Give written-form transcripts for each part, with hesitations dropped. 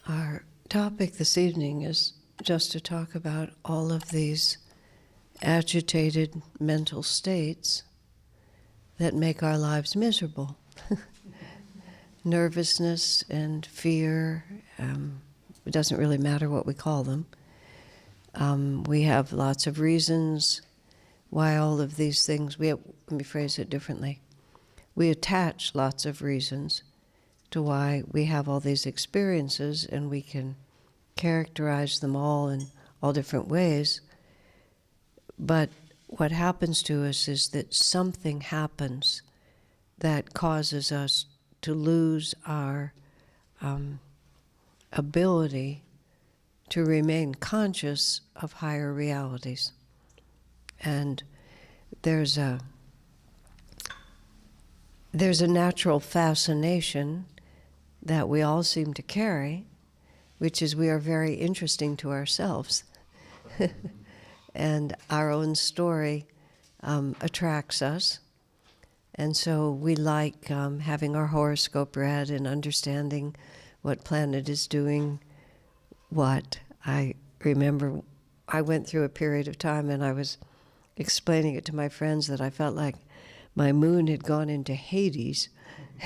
Our topic this evening is just to talk about all of these agitated mental states that make our lives miserable. Nervousness and fear, it doesn't really matter what we call them. We have lots of reasons why all of these things, let me phrase it differently. We attach lots of reasons to why we have all these experiences, and we can characterize them all in all different ways. But what happens to us is that something happens that causes us to lose our ability to remain conscious of higher realities. And there's a natural fascination that we all seem to carry, which is we are very interesting to ourselves. And our own story attracts us. And so we like having our horoscope read and understanding what planet is doing what. I remember I went through a period of time and I was explaining it to my friends that I felt like my moon had gone into Hades.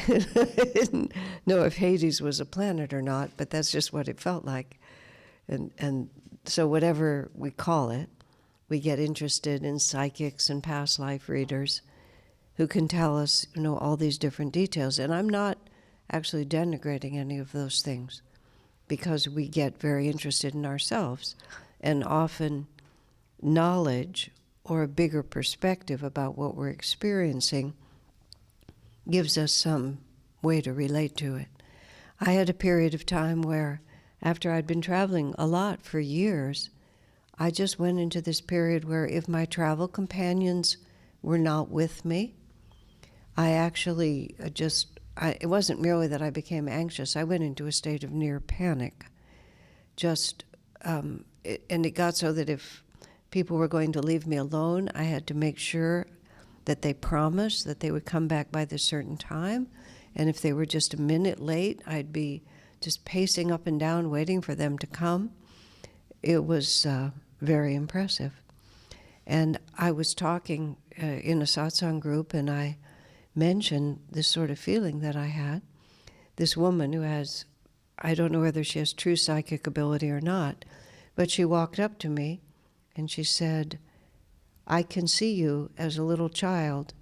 I didn't know if Hades was a planet or not, but that's just what it felt like. And so whatever we call it, we get interested in psychics and past life readers who can tell us, all these different details. And I'm not actually denigrating any of those things, because we get very interested in ourselves. And often knowledge or a bigger perspective about what we're experiencing gives us some way to relate to it. I had a period of time where, after I'd been traveling a lot for years, I just went into this period where if my travel companions were not with me, I actually it wasn't merely that I became anxious, I went into a state of near panic. And it got so that if people were going to leave me alone, I had to make sure that they promised that they would come back by this certain time. And if they were just a minute late, I'd be just pacing up and down waiting for them to come. It was very impressive. And I was talking in a satsang group, and I mentioned this sort of feeling that I had. This woman who has, I don't know whether she has true psychic ability or not, but she walked up to me and she said, "I can see you as a little child,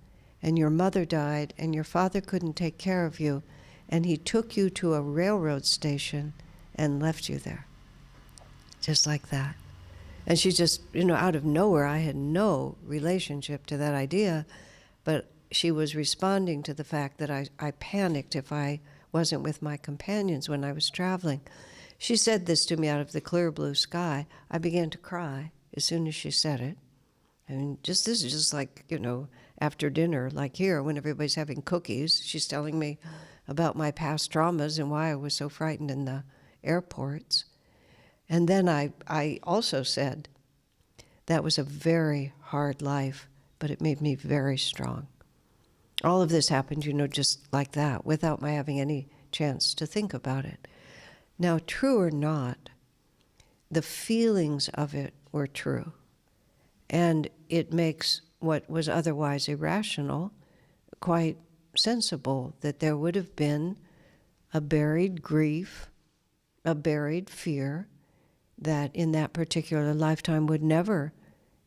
and your mother died, and your father couldn't take care of you, and he took you to a railroad station and left you there." Just like that. And she just, out of nowhere, I had no relationship to that idea, but she was responding to the fact that I panicked if I wasn't with my companions when I was traveling. She said this to me out of the clear blue sky. I began to cry as soon as she said it. And this is just like, after dinner, like here, when everybody's having cookies, she's telling me about my past traumas and why I was so frightened in the airports. And then I also said, that was a very hard life, but it made me very strong. All of this happened, just like that, without my having any chance to think about it. Now, true or not, the feelings of it were true. And it makes what was otherwise irrational quite sensible, that there would have been a buried grief, a buried fear that in that particular lifetime would never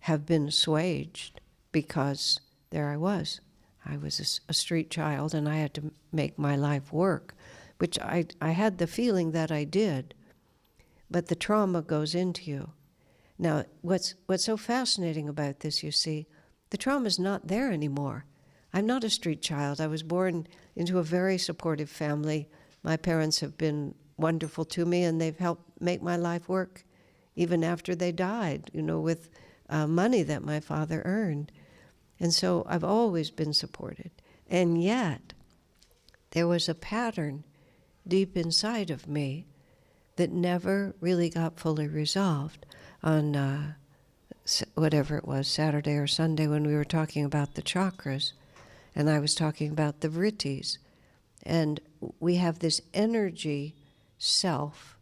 have been assuaged, because there I was. I was a street child, and I had to make my life work, which I had the feeling that I did, but the trauma goes into you. Now, what's so fascinating about this, you see, the trauma's not there anymore. I'm not a street child. I was born into a very supportive family. My parents have been wonderful to me, and they've helped make my life work even after they died, with money that my father earned. And so I've always been supported. And yet, there was a pattern deep inside of me that never really got fully resolved. On whatever it was, Saturday or Sunday, when we were talking about the chakras, and I was talking about the vrittis. And we have this energy self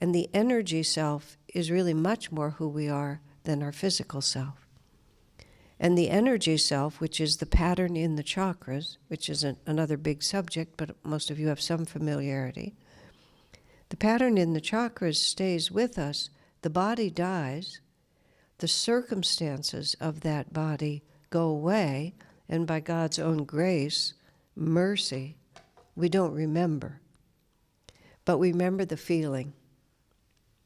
And the energy self is really much more who we are than our physical self. And the energy self, which is the pattern in the chakras, which is another big subject, but most of you have some familiarity. The pattern in the chakras stays with us. The body dies. The circumstances of that body go away, and by God's own grace, mercy, we don't remember. But we remember the feeling,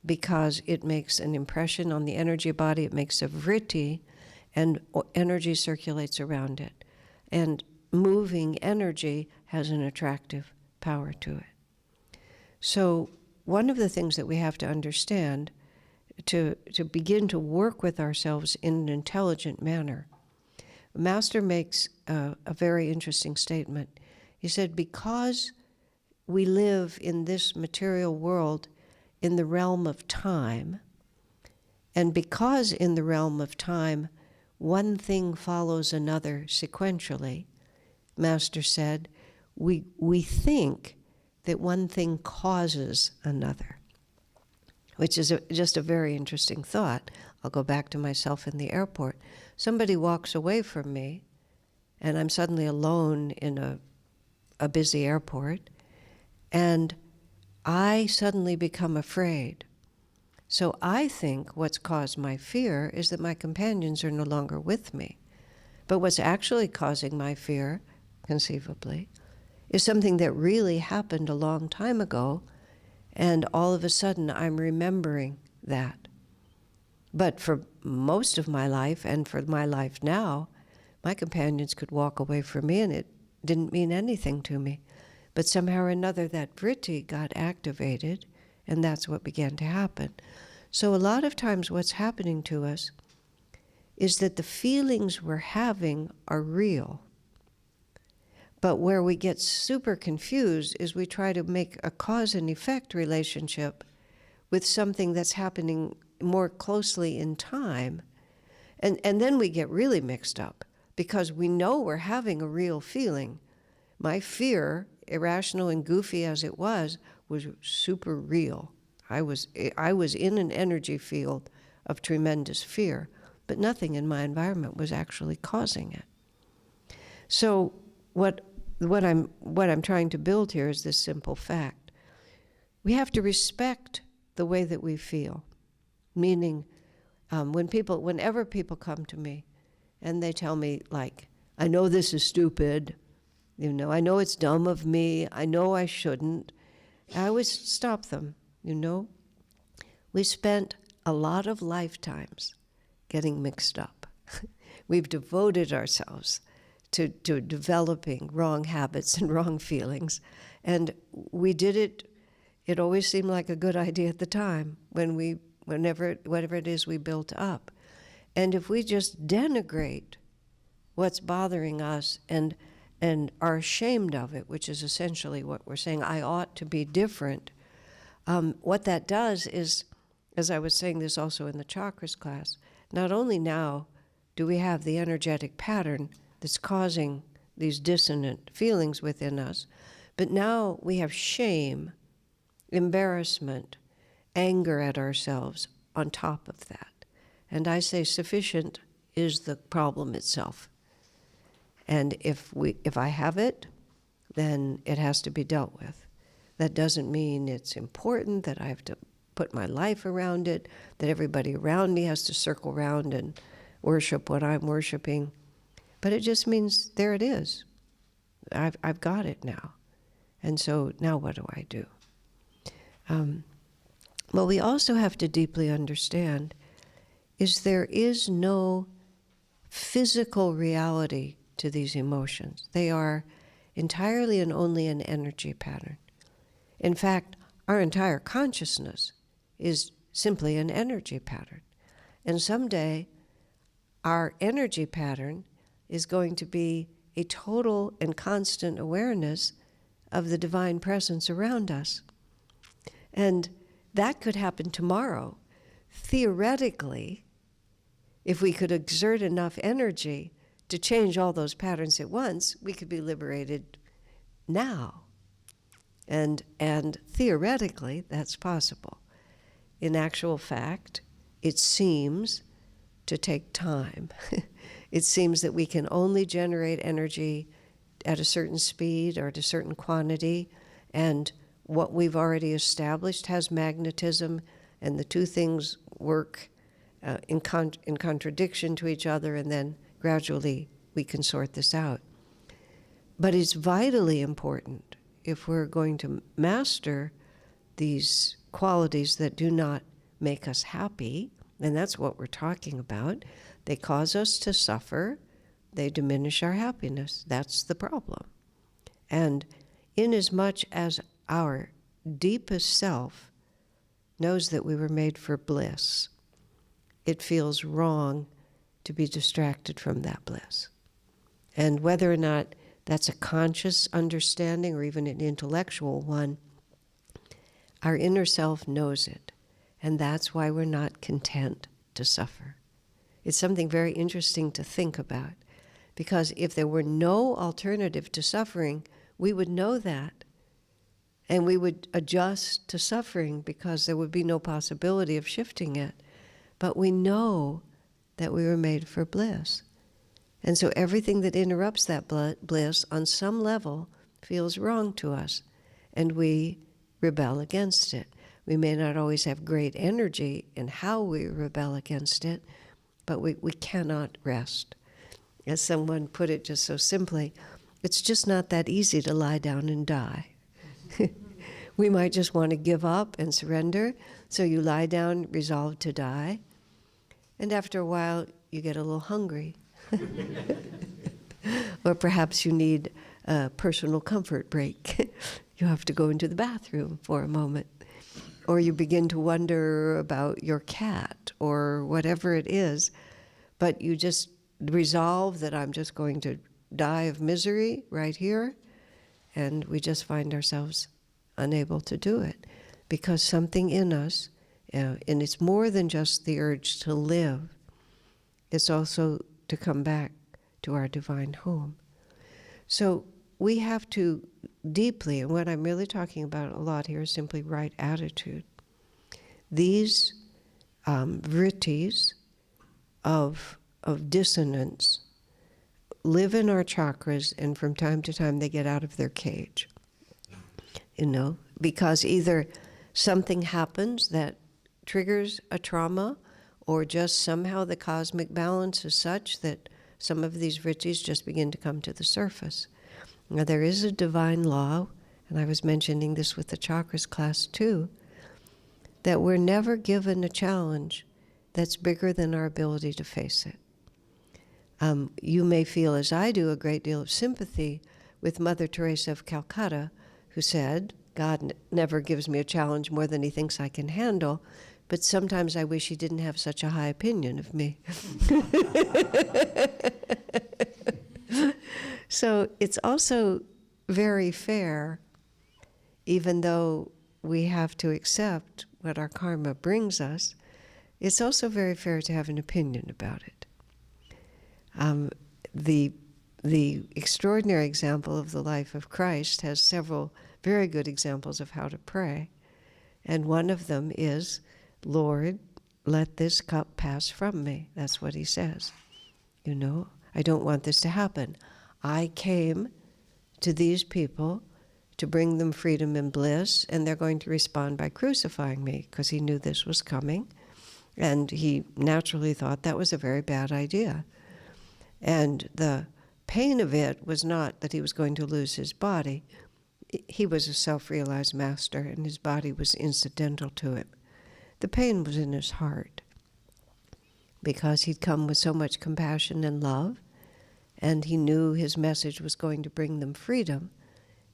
because it makes an impression on the energy body. It makes a vritti, and energy circulates around it. And moving energy has an attractive power to it. So one of the things that we have to understand to begin to work with ourselves in an intelligent manner, Master makes a very interesting statement. He said, because we live in this material world in the realm of time, and because in the realm of time one thing follows another sequentially, Master said, we think that one thing causes another, which is just a very interesting thought. I'll go back to myself in the airport. Somebody walks away from me, and I'm suddenly alone in a busy airport, and I suddenly become afraid. So I think what's caused my fear is that my companions are no longer with me. But what's actually causing my fear, conceivably, is something that really happened a long time ago, and all of a sudden I'm remembering that. But for most of my life, and for my life now, my companions could walk away from me and it didn't mean anything to me. But somehow or another that vritti got activated, and that's what began to happen. So a lot of times what's happening to us is that the feelings we're having are real. But where we get super confused is we try to make a cause and effect relationship with something that's happening more closely in time. And then we get really mixed up because we know we're having a real feeling. My fear, irrational and goofy as it was super real. I was in an energy field of tremendous fear, but nothing in my environment was actually causing it. So what I'm trying to build here is this simple fact. We have to respect the way that we feel. Meaning, whenever people come to me and they tell me, like, I know this is stupid, I know it's dumb of me, I know I shouldn't, I always stop them, We spent a lot of lifetimes getting mixed up. We've devoted ourselves to developing wrong habits and wrong feelings. And we did it always seemed like a good idea at the time whatever it is we built up. And if we just denigrate what's bothering us and are ashamed of it, which is essentially what we're saying, I ought to be different, what that does is, as I was saying this also in the chakras class, not only now do we have the energetic pattern that's causing these dissonant feelings within us, but now we have shame, embarrassment, anger at ourselves on top of that. And I say sufficient is the problem itself. And if I have it, then it has to be dealt with. That doesn't mean it's important, that I have to put my life around it, that everybody around me has to circle around and worship what I'm worshiping. But it just means there it is. I've got it now. And so now what do I do? What we also have to deeply understand is there is no physical reality to these emotions. They are entirely and only an energy pattern. In fact, our entire consciousness is simply an energy pattern. And someday, our energy pattern is going to be a total and constant awareness of the divine presence around us. And that could happen tomorrow. Theoretically, if we could exert enough energy to change all those patterns at once, we could be liberated now. And theoretically, that's possible. in actual fact, it seems to take time. It seems that we can only generate energy at a certain speed or at a certain quantity, and what we've already established has magnetism, and the two things work in contradiction to each other, and then gradually we can sort this out. But it's vitally important, if we're going to master these qualities that do not make us happy, and that's what we're talking about. They cause us to suffer. They diminish our happiness. That's the problem. And inasmuch as our deepest self knows that we were made for bliss, it feels wrong to be distracted from that bliss. And whether or not that's a conscious understanding or even an intellectual one, our inner self knows it. And that's why we're not content to suffer. It's something very interesting to think about, because if there were no alternative to suffering, we would know that, and we would adjust to suffering because there would be no possibility of shifting it. But we know that we were made for bliss. And so everything that interrupts that bliss on some level feels wrong to us, and we rebel against it. We may not always have great energy in how we rebel against it, but we cannot rest. As someone put it just so simply, it's just not that easy to lie down and die. We might just want to give up and surrender, so you lie down, resolved to die, and after a while you get a little hungry. Or perhaps you need a personal comfort break. You have to go into the bathroom for a moment. Or you begin to wonder about your cat or whatever it is, but you just resolve that I'm just going to die of misery right here, and we just find ourselves unable to do it because something in us, and it's more than just the urge to live, it's also to come back to our divine home. So we have to deeply, and what I'm really talking about a lot here is simply right attitude. These vrittis of dissonance live in our chakras, and from time to time they get out of their cage. Because either something happens that triggers a trauma, or just somehow the cosmic balance is such that some of these vrittis just begin to come to the surface. Now, there is a divine law, and I was mentioning this with the chakras class too, that we're never given a challenge that's bigger than our ability to face it. You may feel, as I do, a great deal of sympathy with Mother Teresa of Calcutta, who said, God never gives me a challenge more than he thinks I can handle, but sometimes I wish he didn't have such a high opinion of me. So it's also very fair, even though we have to accept what our karma brings us, it's also very fair to have an opinion about it. The extraordinary example of the life of Christ has several very good examples of how to pray. And one of them is, Lord, let this cup pass from me. That's what he says. I don't want this to happen. I came to these people to bring them freedom and bliss, and they're going to respond by crucifying me, because he knew this was coming. And he naturally thought that was a very bad idea. And the pain of it was not that he was going to lose his body. He was a self-realized master, and his body was incidental to him. The pain was in his heart, because he'd come with so much compassion and love, and he knew his message was going to bring them freedom,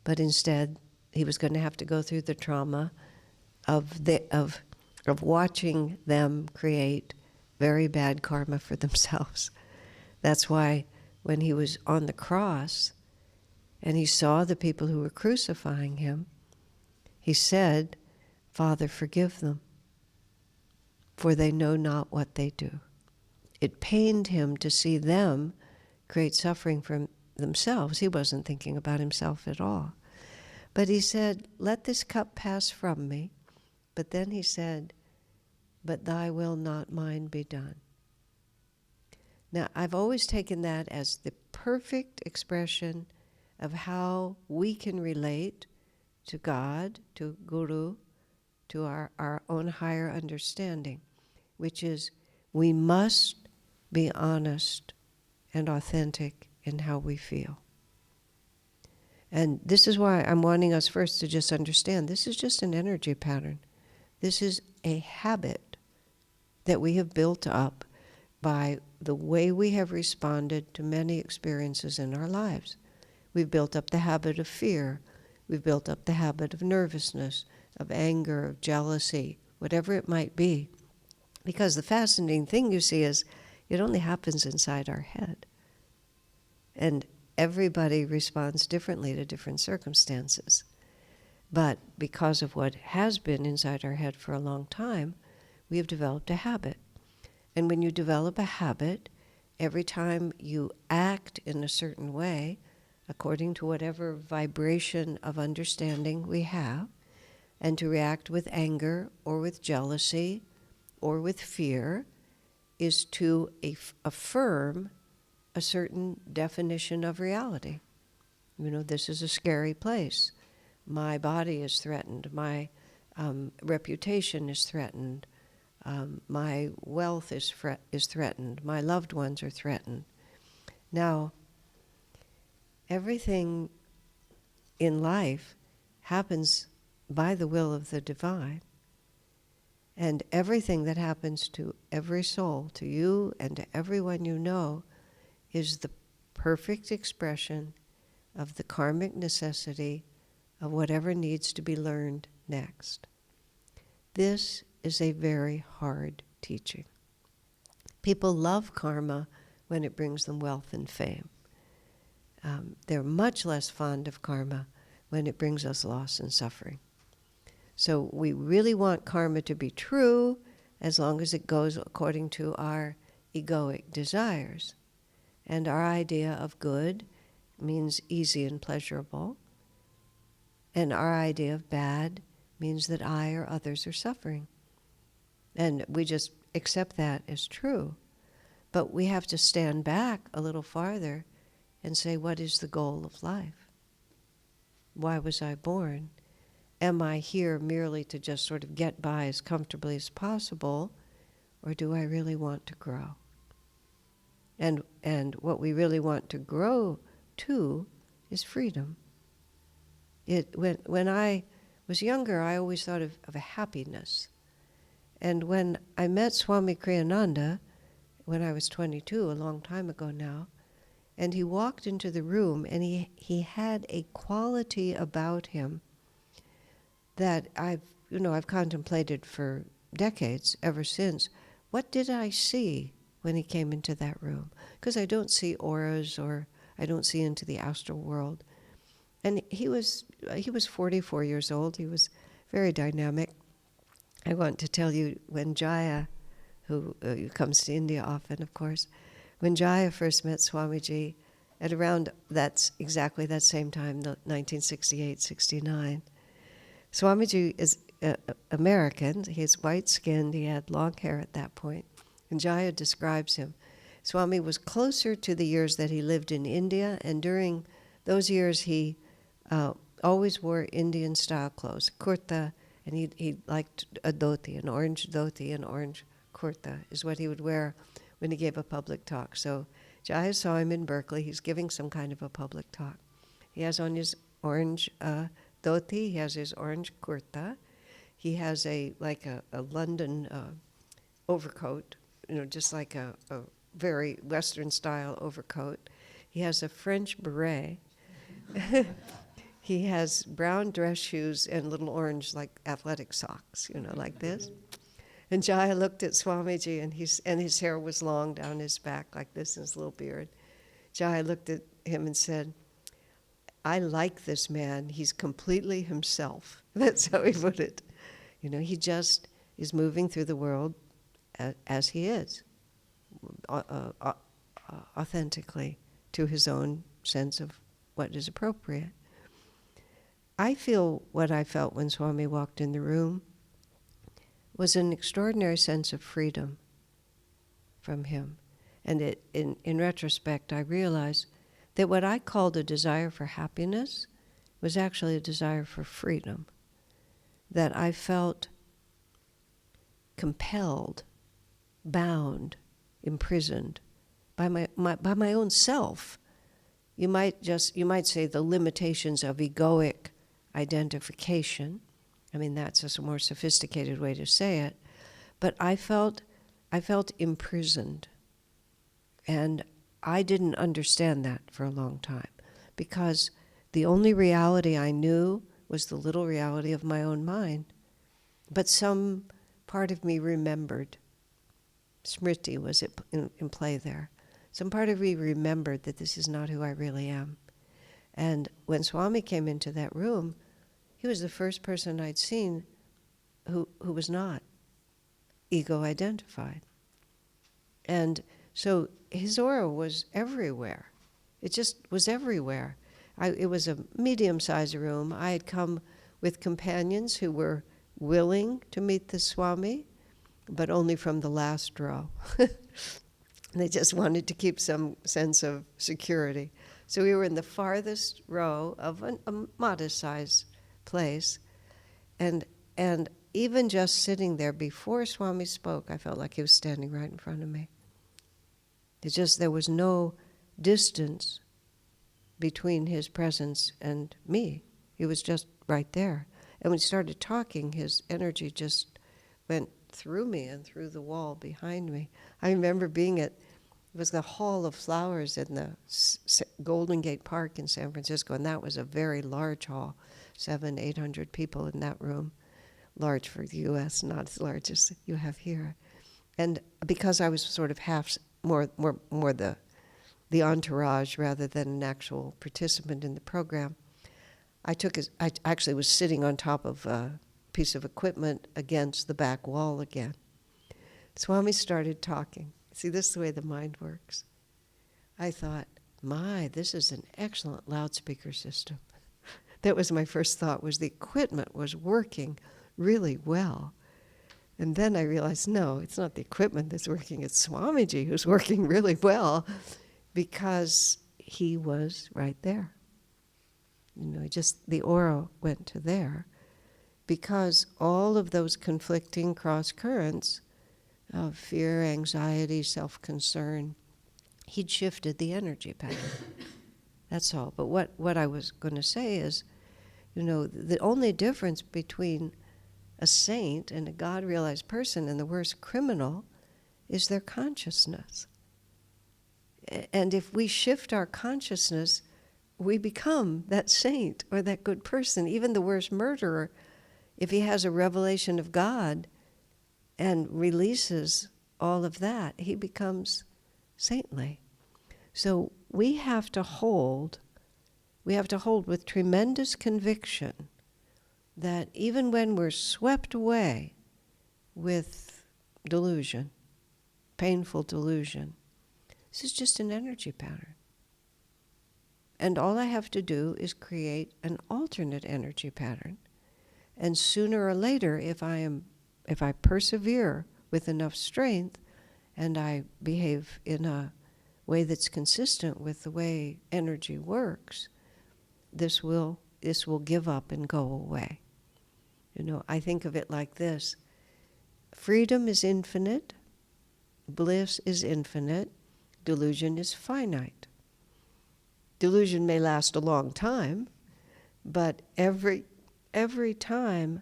but instead he was going to have to go through the trauma of watching them create very bad karma for themselves. That's why when he was on the cross and he saw the people who were crucifying him, he said, Father, forgive them, for they know not what they do. It pained him to see them create suffering for themselves. He wasn't thinking about himself at all. But he said, let this cup pass from me. But then he said, but thy will, not mine, be done. Now, I've always taken that as the perfect expression of how we can relate to God, to Guru, to our own higher understanding, which is we must be honest and authentic in how we feel. And this is why I'm wanting us first to just understand this is just an energy pattern. This is a habit that we have built up by the way we have responded to many experiences in our lives. We've built up the habit of fear. We've built up the habit of nervousness, of anger, of jealousy, whatever it might be. Because the fascinating thing, you see, is it only happens inside our head. And everybody responds differently to different circumstances. But because of what has been inside our head for a long time, we have developed a habit. And when you develop a habit, every time you act in a certain way, according to whatever vibration of understanding we have, and to react with anger or with jealousy or with fear, is to affirm a certain definition of reality. You know, this is a scary place. My body is threatened. My reputation is threatened. My wealth is threatened. My loved ones are threatened. Now, everything in life happens by the will of the divine. And everything that happens to every soul, to you and to everyone you know, is the perfect expression of the karmic necessity of whatever needs to be learned next. This is a very hard teaching. People love karma when it brings them wealth and fame. They're much less fond of karma when it brings us loss and suffering. So we really want karma to be true as long as it goes according to our egoic desires. And our idea of good means easy and pleasurable. And our idea of bad means that I or others are suffering. And we just accept that as true. But we have to stand back a little farther and say, what is the goal of life? Why was I born? Am I here merely to just sort of get by as comfortably as possible, or do I really want to grow? And what we really want to grow to is freedom. When I was younger, I always thought of a happiness. And when I met Swami Kriyananda, when I was 22, a long time ago now, and he walked into the room, and he had a quality about him that I've contemplated for decades, ever since. What did I see when he came into that room? Because I don't see auras, or I don't see into the astral world. And he was 44 years old. He was very dynamic. I want to tell you, when Jaya, who comes to India often, of course, when Jaya first met Swamiji, at around exactly that same time, 1968-69, Swamiji is American. He's white-skinned. He had long hair at that point. And Jaya describes him. Swami was closer to the years that he lived in India, and during those years he always wore Indian-style clothes, kurta, and he liked a dhoti, an orange dhoti, an orange kurta is what he would wear when he gave a public talk. So Jaya saw him in Berkeley. He's giving some kind of a public talk. He has on his orange dhoti. He has his orange kurta. He has a London overcoat, just like a very Western-style overcoat. He has a French beret. He has brown dress shoes and little orange, athletic socks, like this. And Jaya looked at Swamiji, and his hair was long down his back like this, and his little beard. Jaya looked at him and said, I like this man. He's completely himself. That's how he put it. He just is moving through the world as he is, authentically, to his own sense of what is appropriate. I feel what I felt when Swami walked in the room was an extraordinary sense of freedom from him. And in retrospect, I realized that what I called a desire for happiness was actually a desire for freedom. That I felt compelled, bound, imprisoned by my own self. You might say the limitations of egoic identification. I mean, that's just a more sophisticated way to say it. But I felt imprisoned. And I didn't understand that for a long time, because the only reality I knew was the little reality of my own mind. But some part of me remembered. Smriti was in play there. Some part of me remembered that this is not who I really am. And when Swami came into that room, he was the first person I'd seen who was not ego-identified. And so his aura was everywhere. It just was everywhere. It was a medium-sized room. I had come with companions who were willing to meet the Swami, but only from the last row. They just wanted to keep some sense of security. So we were in the farthest row of a modest-sized place, and even just sitting there before Swami spoke, I felt like he was standing right in front of me. There was no distance between his presence and me. He was just right there. And when he started talking, his energy just went through me and through the wall behind me. I remember it was the Hall of Flowers in the Golden Gate Park in San Francisco, and that was a very large hall, 700-800 people in that room. Large for the U.S., not as large as you have here. And because I was sort of more the entourage rather than an actual participant in the program, I actually was sitting on top of a piece of equipment against the back wall again. Swami started talking. See, this is the way the mind works. I thought, this is an excellent loudspeaker system. That was my first thought, was the equipment was working really well. And then I realized, no, it's not the equipment that's working, it's Swamiji who's working really well, because he was right there. The aura went to there, because all of those conflicting cross currents of fear, anxiety, self-concern, he'd shifted the energy pattern. That's all. But what I was going to say is, the only difference between a saint and a God-realized person and the worst criminal is their consciousness. And if we shift our consciousness, we become that saint or that good person. Even the worst murderer, if he has a revelation of God and releases all of that, he becomes saintly. So we have to hold with tremendous conviction that even when we're swept away with delusion, painful delusion, this is just an energy pattern. And all I have to do is create an alternate energy pattern. And sooner or later, if I persevere with enough strength and I behave in a way that's consistent with the way energy works, this will give up and go away. I think of it like this. Freedom is infinite. Bliss is infinite. Delusion is finite. Delusion may last a long time, but every time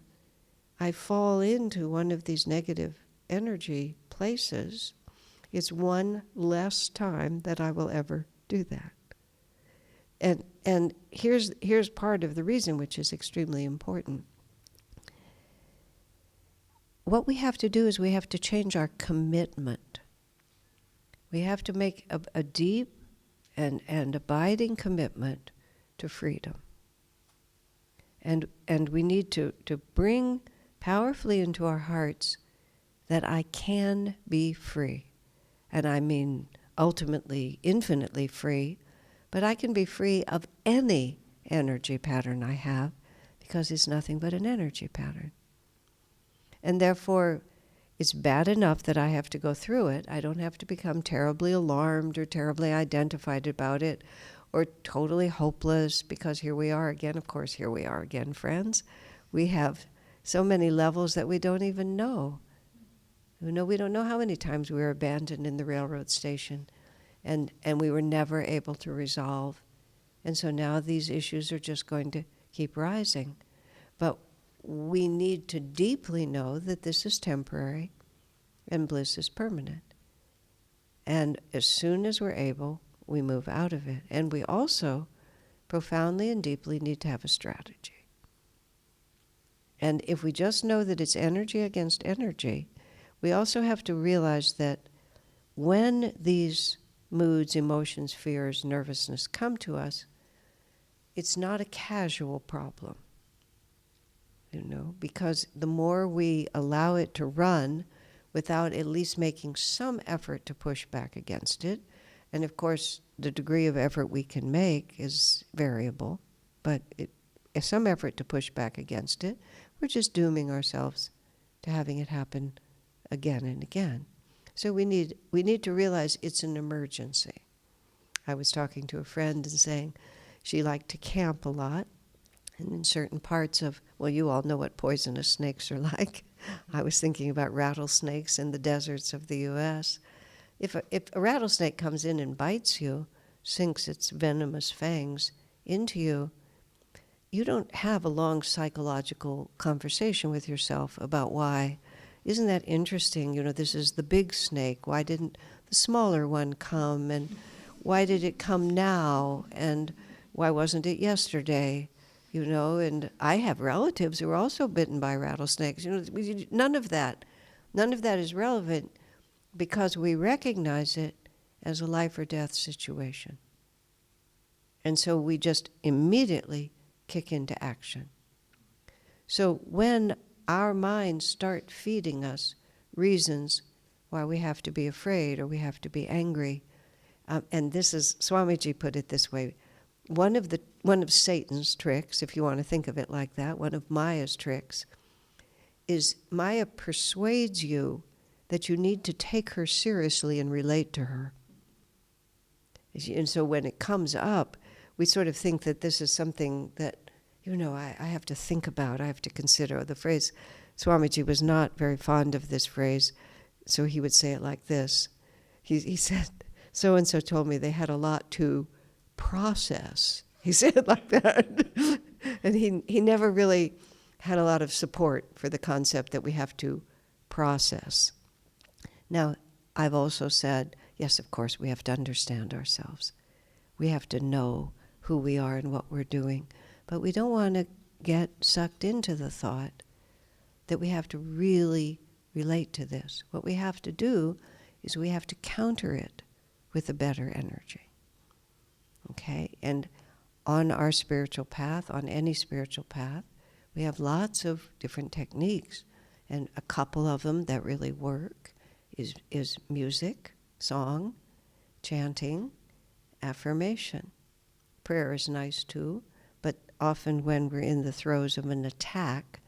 I fall into one of these negative energy places, it's one less time that I will ever do that. And here's part of the reason, which is extremely important. What we have to do is we have to change our commitment. We have to make a deep and abiding commitment to freedom. And we need to bring powerfully into our hearts that I can be free. And I mean ultimately, infinitely free, but I can be free of any energy pattern I have, because it's nothing but an energy pattern. And therefore, it's bad enough that I have to go through it. I don't have to become terribly alarmed or terribly identified about it or totally hopeless, because here we are again. Of course, here we are again, friends. We have so many levels that we don't even know. We don't know how many times we were abandoned in the railroad station and we were never able to resolve. And so now these issues are just going to keep rising. But we need to deeply know that this is temporary and bliss is permanent. And as soon as we're able, we move out of it. And we also profoundly and deeply need to have a strategy. And if we just know that it's energy against energy, we also have to realize that when these moods, emotions, fears, nervousness come to us, it's not a casual problem, because the more we allow it to run without at least making some effort to push back against it, and of course the degree of effort we can make is variable, but some effort to push back against it, we're just dooming ourselves to having it happen again and again. So we need to realize it's an emergency. I was talking to a friend and saying she liked to camp a lot, and in certain parts of, well, you all know what poisonous snakes are like. I was thinking about rattlesnakes in the deserts of the U.S. If a rattlesnake comes in and bites you, sinks its venomous fangs into you, you don't have a long psychological conversation with yourself about why. Isn't that interesting? This is the big snake. Why didn't the smaller one come? And why did it come now? And why wasn't it yesterday? And I have relatives who are also bitten by rattlesnakes. None of that is relevant because we recognize it as a life or death situation. And so we just immediately kick into action. So when our minds start feeding us reasons why we have to be afraid or we have to be angry, and this is, Swamiji put it this way, one of Satan's tricks, if you want to think of it like that, one of Maya's tricks, is Maya persuades you that you need to take her seriously and relate to her. And so when it comes up, we sort of think that this is something that, I have to think about, I have to consider. The phrase, Swamiji was not very fond of this phrase, so he would say it like this. He said, so-and-so told me they had a lot to process. He said it like that. And he never really had a lot of support for the concept that we have to process. Now, I've also said, yes, of course, we have to understand ourselves. We have to know who we are and what we're doing. But we don't want to get sucked into the thought that we have to really relate to this. What we have to do is we have to counter it with a better energy. Okay? And on our spiritual path, on any spiritual path, we have lots of different techniques. And a couple of them that really work is music, song, chanting, affirmation. Prayer is nice too, but often when we're in the throes of an attack,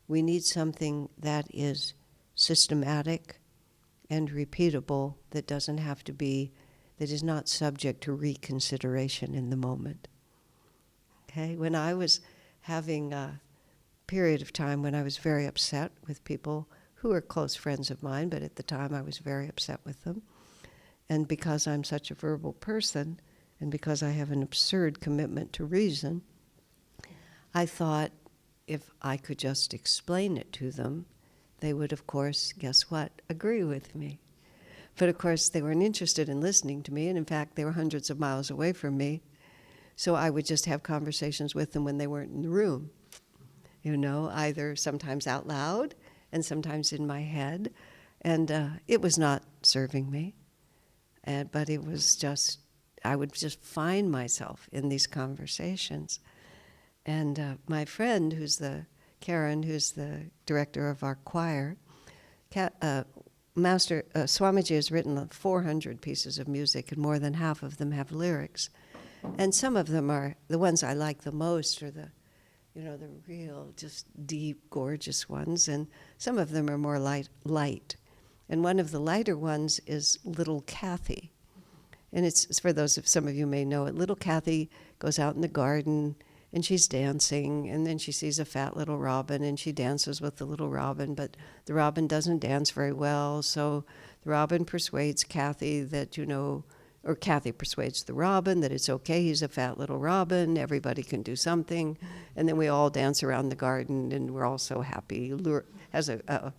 we need something that is systematic and repeatable, that doesn't have to be, that is not subject to reconsideration in the moment. Okay? When I was having a period of time when I was very upset with people who were close friends of mine, but at the time I was very upset with them. And because I'm such a verbal person, and because I have an absurd commitment to reason, I thought if I could just explain it to them, they would, of course, guess what, agree with me. But of course, they weren't interested in listening to me, and in fact, they were hundreds of miles away from me. So I would just have conversations with them when they weren't in the room, either sometimes out loud and sometimes in my head. And it was not serving me, but it was just, I would just find myself in these conversations. And my friend, Karen, who's the director of our choir, Master Swamiji has written 400 pieces of music, and more than half of them have lyrics. And some of them are, the ones I like the most are the real, just deep, gorgeous ones. And some of them are more light. And one of the lighter ones is Little Kathy. And it's for those, if some of you may know it, Little Kathy goes out in the garden and she's dancing, and then she sees a fat little robin and she dances with the little robin, but the robin doesn't dance very well, so the robin persuades Kathy that, or Kathy persuades the robin that it's okay, he's a fat little robin, everybody can do something, and then we all dance around the garden and we're all so happy. Has a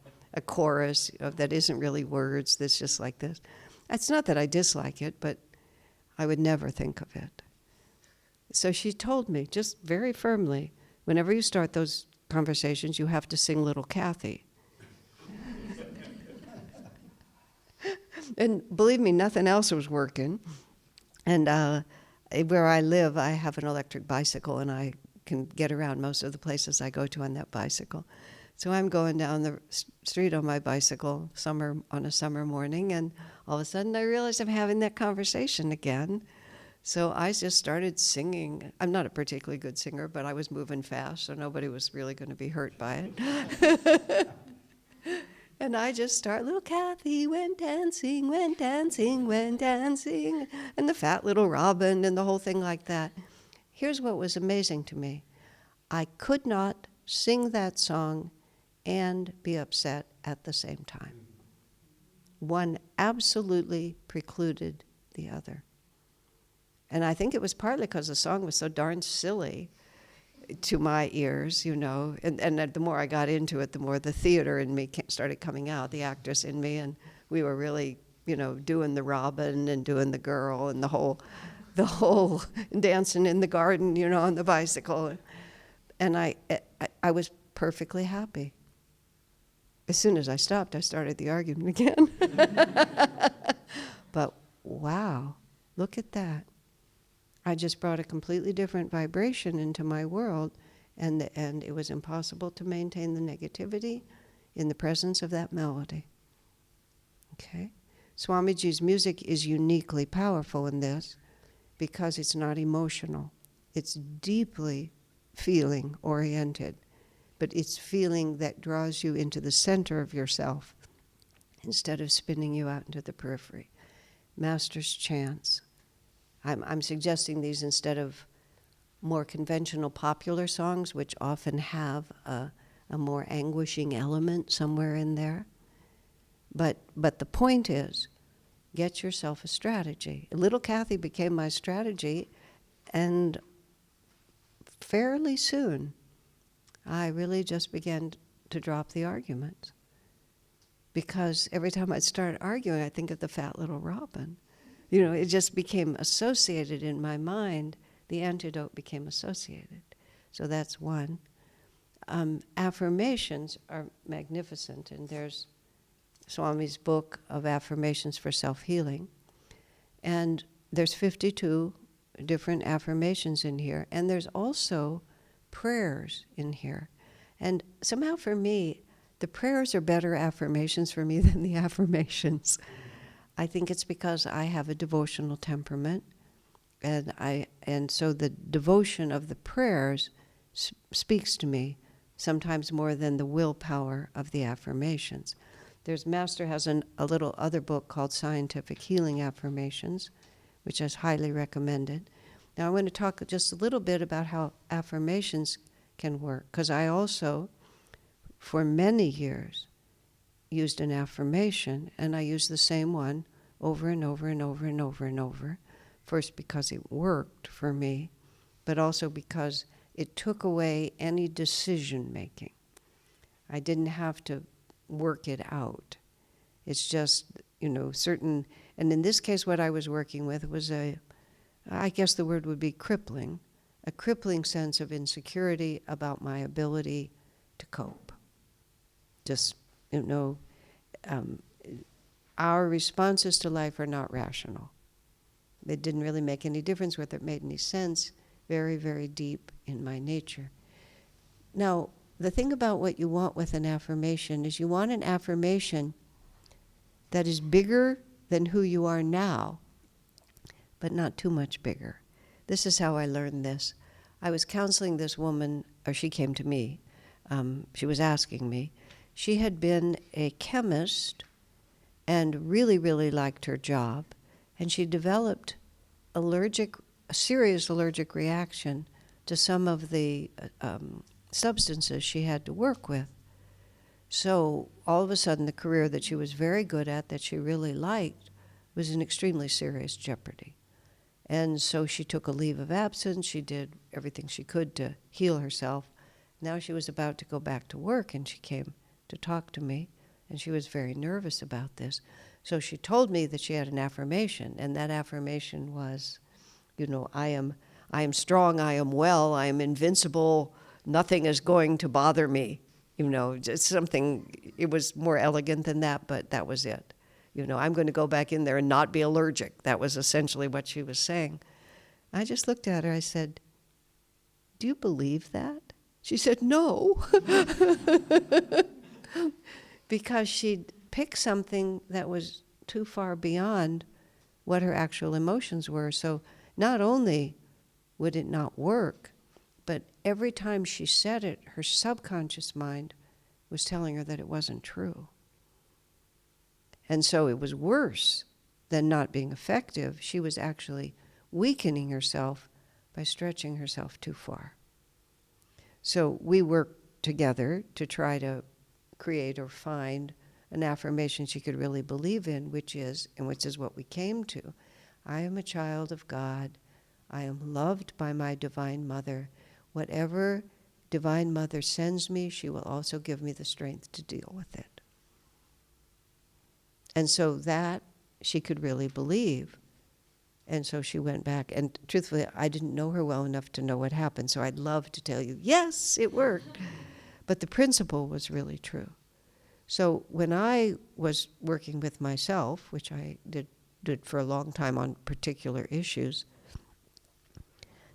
chorus that isn't really words, that's just like this. It's not that I dislike it, but I would never think of it. So she told me, just very firmly, whenever you start those conversations, you have to sing Little Kathy. And believe me, nothing else was working. And where I live, I have an electric bicycle, and I can get around most of the places I go to on that bicycle. So I'm going down the street on my bicycle on a summer morning, and all of a sudden I realize I'm having that conversation again. So I just started singing. I'm not a particularly good singer, but I was moving fast, so nobody was really going to be hurt by it. And I just start, Little Kathy went dancing, went dancing, went dancing, and the fat little robin and the whole thing like that. Here's what was amazing to me. I could not sing that song and be upset at the same time. One absolutely precluded the other. And I think it was partly because the song was so darn silly to my ears, and the more I got into it, the more the theater in me started coming out, the actress in me, and we were really, doing the robin and doing the girl and the whole dancing in the garden, on the bicycle. And I was perfectly happy. As soon as I stopped, I started the argument again. But wow, look at that. I just brought a completely different vibration into my world, and it was impossible to maintain the negativity in the presence of that melody. Okay? Swamiji's music is uniquely powerful in this because it's not emotional. It's deeply feeling-oriented, but it's feeling that draws you into the center of yourself instead of spinning you out into the periphery. Master's chants. I'm suggesting these instead of more conventional popular songs, which often have a more anguishing element somewhere in there. But the point is, get yourself a strategy. Little Kathy became my strategy, and fairly soon, I really just began to drop the arguments. Because every time I'd start arguing, I'd think of the fat little robin. It just became associated in my mind. The antidote became associated. So that's one. Affirmations are magnificent, and there's Swami's book of affirmations for self-healing. And there's 52 different affirmations in here, and there's also prayers in here. And somehow for me, the prayers are better affirmations for me than the affirmations. I think it's because I have a devotional temperament, and so the devotion of the prayers speaks to me sometimes more than the willpower of the affirmations. Master has a little other book called Scientific Healing Affirmations, which is highly recommended. Now I want to talk just a little bit about how affirmations can work, because I also, for many years, used an affirmation, and I used the same one over and over and over and over and over. First because it worked for me, but also because it took away any decision making. I didn't have to work it out. It's just, certain, and in this case what I was working with was I guess the word would be crippling, a crippling sense of insecurity about my ability to cope. Just, our responses to life are not rational. It didn't really make any difference whether it made any sense, very, very deep in my nature. Now, the thing about what you want with an affirmation is you want an affirmation that is bigger than who you are now, but not too much bigger. This is how I learned this. I was counseling this woman, or she came to me. She was asking me. She had been a chemist and really, really liked her job. And she developed a serious allergic reaction to some of the substances she had to work with. So all of a sudden, the career that she was very good at, that she really liked, was in extremely serious jeopardy. And so she took a leave of absence. She did everything she could to heal herself. Now she was about to go back to work, and she came to talk to me, and she was very nervous about this. So she told me that she had an affirmation, and that affirmation was, I am strong, I am well, I am invincible, nothing is going to bother me. Just something, it was more elegant than that, but that was it. I'm going to go back in there and not be allergic. That was essentially what she was saying. I just looked at her, I said, "Do you believe that?" She said, "No." Because she'd picked something that was too far beyond what her actual emotions were. So not only would it not work, but every time she said it, her subconscious mind was telling her that it wasn't true. And so it was worse than not being effective. She was actually weakening herself by stretching herself too far. So we worked together to try to create or find an affirmation she could really believe in, which is what we came to. I am a child of God. I am loved by my Divine Mother. Whatever Divine Mother sends me, she will also give me the strength to deal with it. And so that she could really believe. And so she went back. And truthfully, I didn't know her well enough to know what happened. So I'd love to tell you, yes, it worked. But the principle was really true. So when I was working with myself, which I did for a long time on particular issues,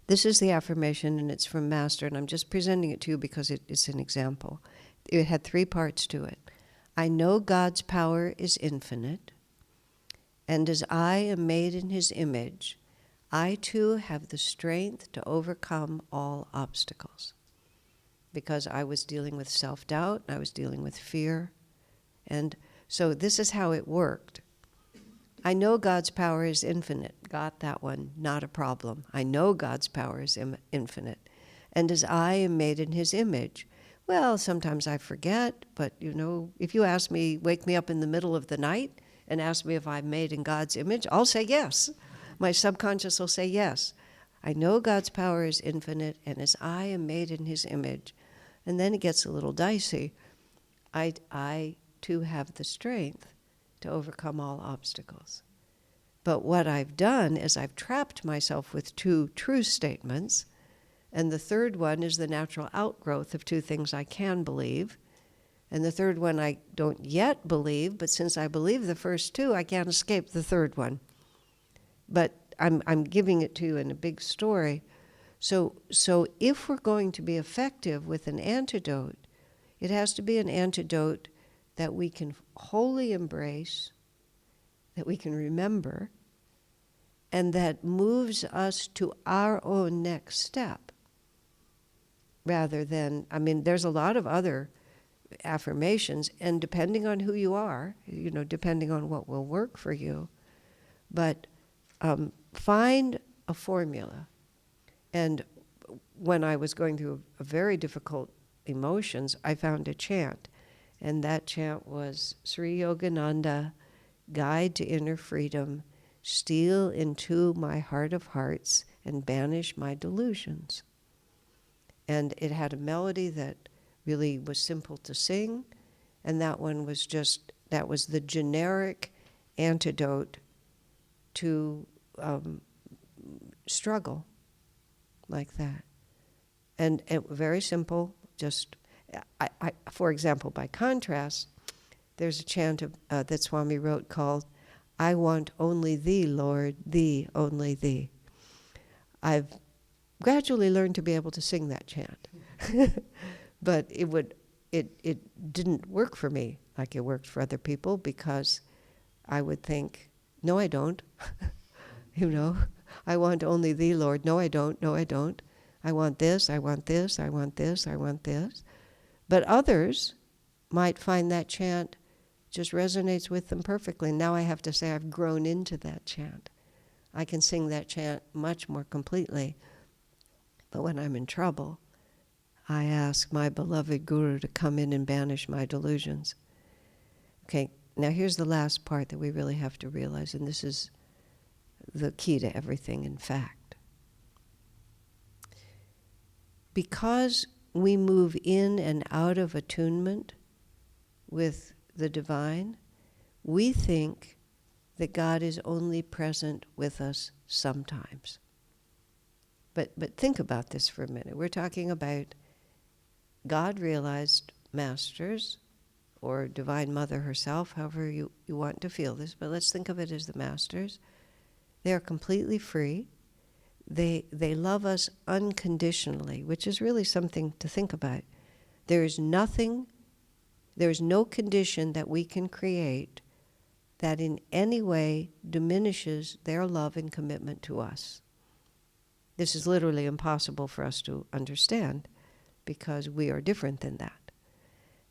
this is the affirmation, and it's from Master, and I'm just presenting it to you because it's an example. It had 3 parts to it. I know God's power is infinite, and as I am made in His image, I too have the strength to overcome all obstacles. Because I was dealing with self-doubt, I was dealing with fear, and so this is how it worked. I know God's power is infinite. Got that one, not a problem. I know God's power is infinite. And as I am made in His image, well, sometimes I forget, but if you ask me, wake me up in the middle of the night and ask me if I'm made in God's image, I'll say yes. My subconscious will say yes. I know God's power is infinite, and as I am made in His image, and then it gets a little dicey, I too have the strength to overcome all obstacles. But what I've done is I've trapped myself with 2 true statements, and the third one is the natural outgrowth of 2 things I can believe, and the third one I don't yet believe, but since I believe the first 2, I can't escape the third one. But I'm giving it to you in a big story. So if we're going to be effective with an antidote, it has to be an antidote that we can wholly embrace, that we can remember, and that moves us to our own next step. Rather than, there's a lot of other affirmations, and depending on who you are, depending on what will work for you, but find a formula. And when I was going through a very difficult emotions, I found a chant. And that chant was, Sri Yogananda, guide to inner freedom, steal into my heart of hearts and banish my delusions. And it had a melody that really was simple to sing, and that one was that was the generic antidote to struggle like that. And very simple, I, for example, by contrast, there's a chant that Swami wrote called, I want only Thee, Lord, Thee, only Thee. I've gradually learned to be able to sing that chant. But it didn't work for me like it worked for other people, because I would think, no, I don't. I want only Thee, Lord. No, I don't. No, I don't. I want this, I want this, I want this, I want this. But others might find that chant just resonates with them perfectly. Now I have to say I've grown into that chant. I can sing that chant much more completely. But when I'm in trouble, I ask my beloved Guru to come in and banish my delusions. Okay, now here's the last part that we really have to realize, and this is the key to everything, in fact. Because we move in and out of attunement with the divine, we think that God is only present with us sometimes. But think about this for a minute. We're talking about God-realized masters, or Divine Mother herself, however you want to feel this, but let's think of it as the masters. They are completely free. They love us unconditionally, which is really something to think about. There is no condition that we can create that in any way diminishes their love and commitment to us. This is literally impossible for us to understand because we are different than that.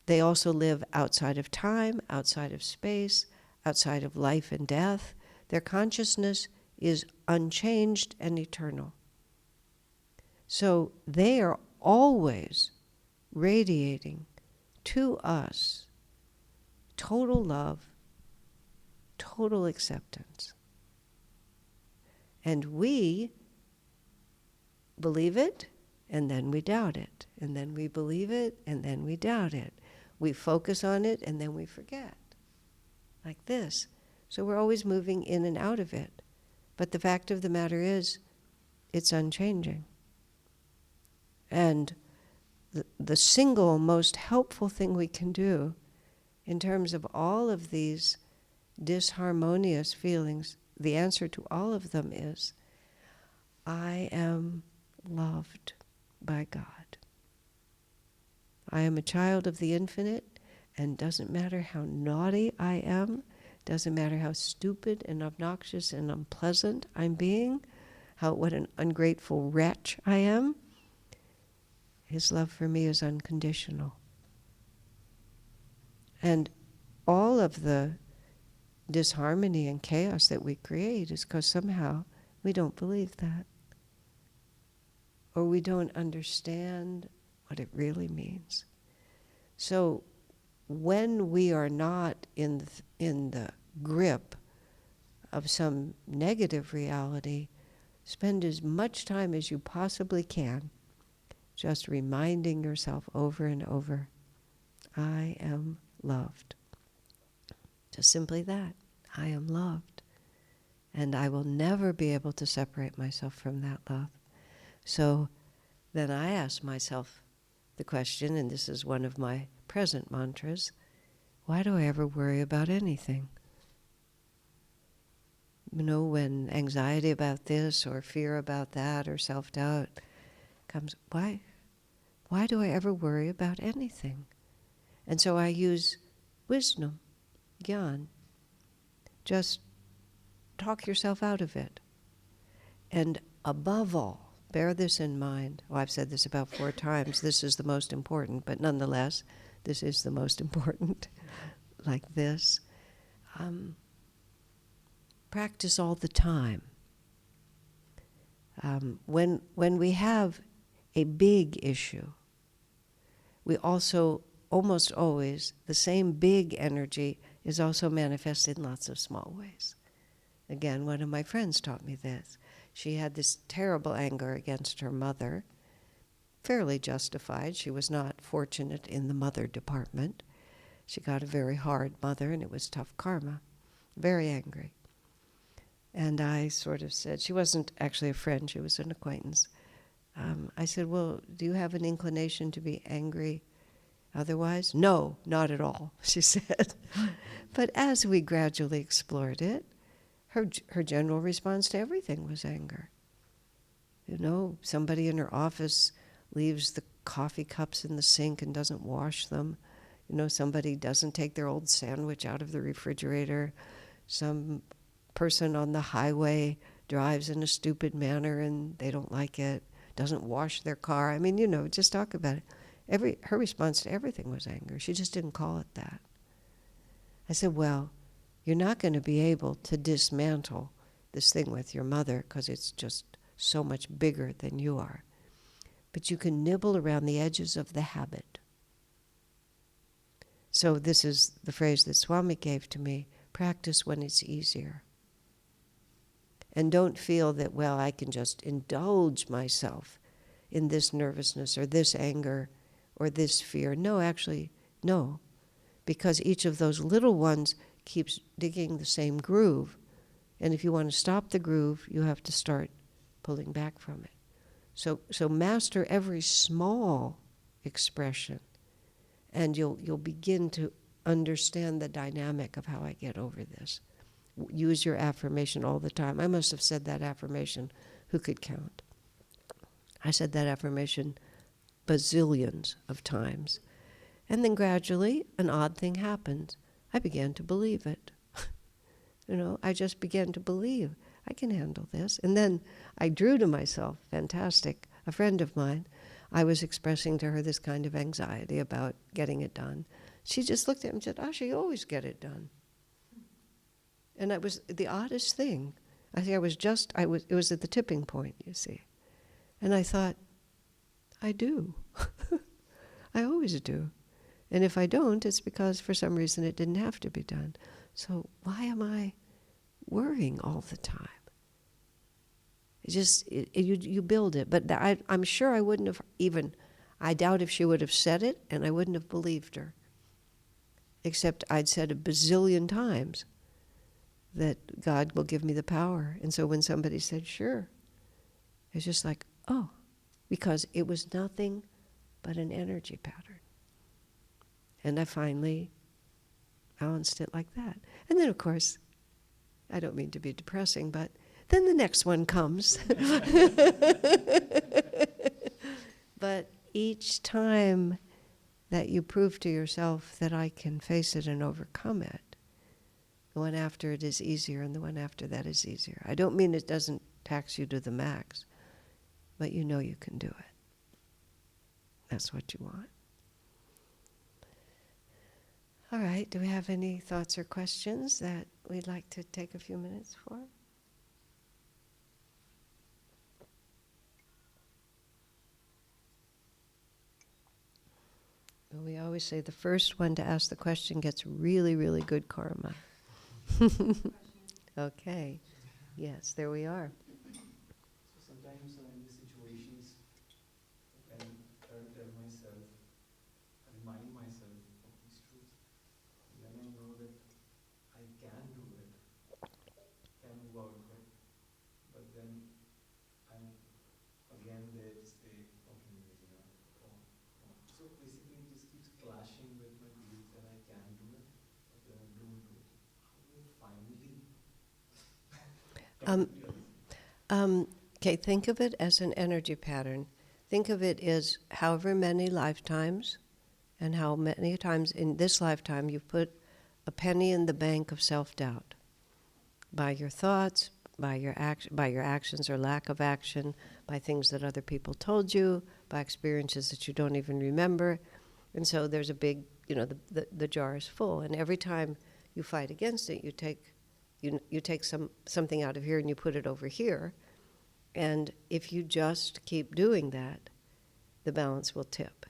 They also live outside of time, outside of space, outside of life and death. Their consciousness is unchanged and eternal. So they are always radiating to us total love, total acceptance. And we believe it, and then we doubt it. And then we believe it, and then we doubt it. We focus on it, and then we forget. Like this. So we're always moving in and out of it. But the fact of the matter is, it's unchanging. And the single most helpful thing we can do in terms of all of these disharmonious feelings, the answer to all of them is, I am loved by God. I am a child of the infinite, and doesn't matter how naughty I am, doesn't matter how stupid and obnoxious and unpleasant I'm being, what an ungrateful wretch I am, His love for me is unconditional. And all of the disharmony and chaos that we create is because somehow we don't believe that. Or we don't understand what it really means. So when we are not in the grip of some negative reality, spend as much time as you possibly can just reminding yourself over and over, I am loved. Just simply that. I am loved. And I will never be able to separate myself from that love. So then I ask myself the question, and this is one of my present mantras, why do I ever worry about anything? You know, when anxiety about this or fear about that or self-doubt comes, why do I ever worry about anything? And so I use wisdom, gyan. Just talk yourself out of it. And above all, bear this in mind. Oh, I've said this about 4 times. This is the most important, but nonetheless, this is the most important. Like this. Practice all the time. When we have a big issue, we also almost always, the same big energy is also manifested in lots of small ways. Again, one of my friends taught me this. She had this terrible anger against her mother, fairly justified. She was not fortunate in the mother department. She got a very hard mother, and it was tough karma. Very angry. And I sort of said, she wasn't actually a friend, she was an acquaintance. I said, well, do you have an inclination to be angry otherwise? No, not at all, she said. But as we gradually explored it, her general response to everything was anger. You know, somebody in her office leaves the coffee cups in the sink and doesn't wash them. You know, somebody doesn't take their old sandwich out of the refrigerator. Some person on the highway drives in a stupid manner and they don't like it. doesn't wash their car. I mean, just talk about it. Her response to everything was anger. She just didn't call it that. I said, well, you're not going to be able to dismantle this thing with your mother because it's just so much bigger than you are. But you can nibble around the edges of the habit. So this is the phrase that Swami gave to me: practice when it's easier. And don't feel that, well, I can just indulge myself in this nervousness or this anger or this fear. No, actually, no. Because each of those little ones keeps digging the same groove. And if you want to stop the groove, you have to start pulling back from it. So master every small expression, and you'll begin to understand the dynamic of how I get over this. Use your affirmation all the time. I must have said that affirmation, who could count? I said that affirmation bazillions of times. And then gradually, an odd thing happened. I began to believe it. I just began to believe I can handle this. And then I drew to myself, fantastic, a friend of mine. I was expressing to her this kind of anxiety about getting it done. She just looked at me and said, Asha, you always get it done. And it was the oddest thing. I think it was at the tipping point, you see. And I thought, I do. I always do. And if I don't, it's because for some reason it didn't have to be done. So why am I worrying all the time? You build it. But I'm sure I wouldn't have I doubt if she would have said it, and I wouldn't have believed her. Except I'd said a bazillion times that God will give me the power. And so when somebody said, sure, it's just like, oh, because it was nothing but an energy pattern. And I finally balanced it like that. And then, of course, I don't mean to be depressing, but then the next one comes. But each time that you prove to yourself that I can face it and overcome it, the one after it is easier and the one after that is easier. I don't mean it doesn't tax you to the max, but you know you can do it. That's what you want. All right, do we have any thoughts or questions that we'd like to take a few minutes for? Well, we always say the first one to ask the question gets really, really good karma. Okay. Yes, there we are. So sometimes in these situations, I can tell myself, remind myself of these truths. Then I know that I can do it, can move out of it. But then I'm again there to say, okay, maybe not. So basically it just keeps clashing with my belief that I can do it, but then I don't do it. How do I finally Okay, think of it as an energy pattern. Think of it as however many lifetimes, and how many times in this lifetime you've put a penny in the bank of self-doubt by your thoughts, by your actions or lack of action, by things that other people told you, by experiences that you don't even remember. And so there's a big, the jar is full. And every time you fight against it, you take something out of here and you put it over here. And if you just keep doing that, the balance will tip.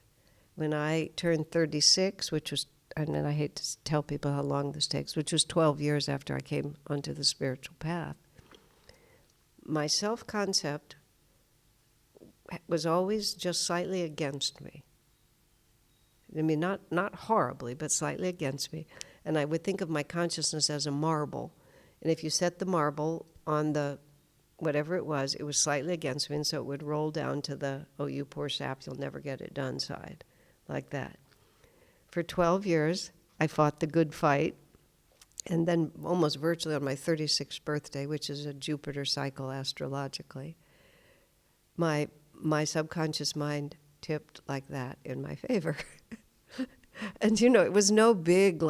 When I turned 36, and then I hate to tell people how long this takes, which was 12 years after I came onto the spiritual path, my self-concept was always just slightly against me. I mean, not horribly, but slightly against me. And I would think of my consciousness as a marble. And if you set the marble on the whatever it was slightly against me, and so it would roll down to the, oh, you poor sap, you'll never get it done side, like that. For 12 years, I fought the good fight, and then almost virtually on my 36th birthday, which is a Jupiter cycle astrologically, my subconscious mind tipped like that in my favor. And it was no big,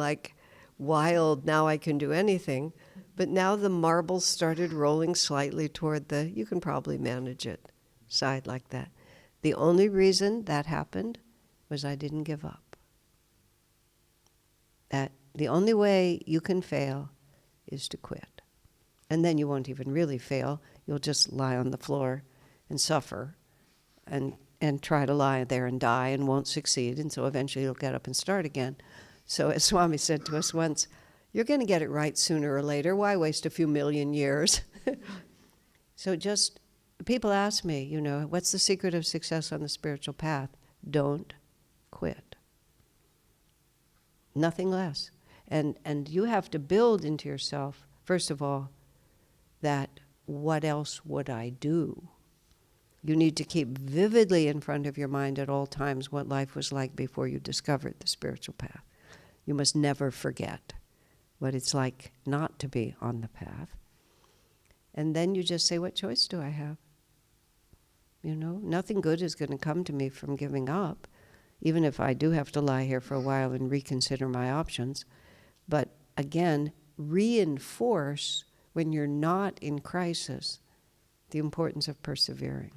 wild, now I can do anything. But now the marbles started rolling slightly toward you can probably manage it side like that. The only reason that happened was I didn't give up. That the only way you can fail is to quit. And then you won't even really fail. You'll just lie on the floor and suffer and try to lie there and die and won't succeed. And so eventually you'll get up and start again. So as Swami said to us once, you're going to get it right sooner or later. Why waste a few million years? So just, people ask me, you know, what's the secret of success on the spiritual path? Don't quit. Nothing less. And you have to build into yourself, first of all, that what else would I do? You need to keep vividly in front of your mind at all times what life was like before you discovered the spiritual path. You must never forget what it's like not to be on the path. And then you just say, what choice do I have? You know, nothing good is going to come to me from giving up, even if I do have to lie here for a while and reconsider my options. But again, reinforce, when you're not in crisis, the importance of persevering.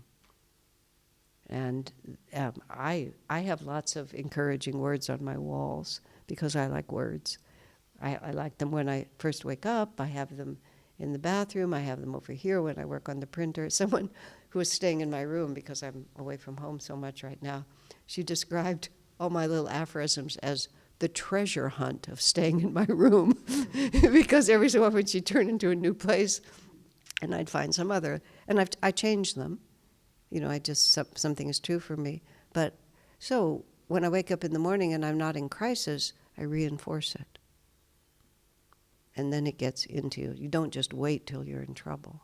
And I have lots of encouraging words on my walls because I like words. I like them when I first wake up. I have them in the bathroom. I have them over here when I work on the printer. Someone who is staying in my room, because I'm away from home so much right now, she described all my little aphorisms as the treasure hunt of staying in my room. Because every so often she'd turn into a new place and I'd find some other. And I changed them. You know, something is true for me. But so when I wake up in the morning and I'm not in crisis, I reinforce it. And then it gets into you. You don't just wait till you're in trouble.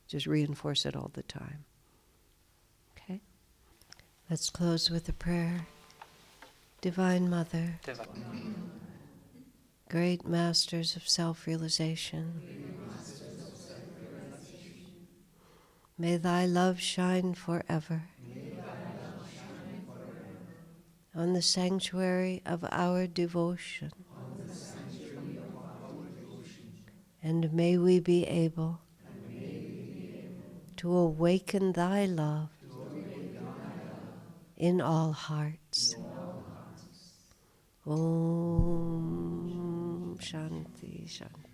Just reinforce it all the time. Okay? Let's close with a prayer. Divine Mother, great masters of self-realization, may thy love shine forever on the sanctuary of our devotion. And may we be able to awaken thy love in all hearts. Om Shanti Shanti.